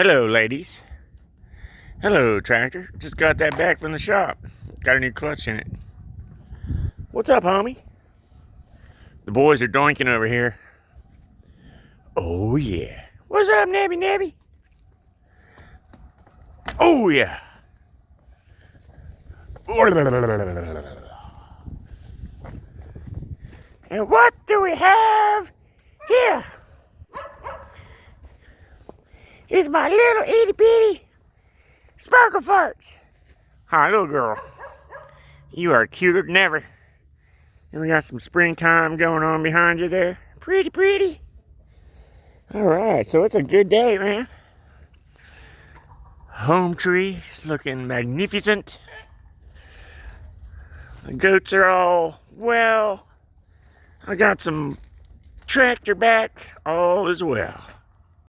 Hello, ladies. Hello, tractor. Just got that back from the shop. Got a new clutch in it. What's up, homie? The boys are doinking over here. Oh, yeah. What's up, Nebby Nebby? Oh, yeah. And what do we have here? It's my little itty bitty sparkle farts. Hi, little girl. You are cuter than ever. And we got some springtime going on behind you there. Pretty, pretty. All right, so it's a good day, man. Home tree is looking magnificent. The goats are all well. I got some tractor back, all is well.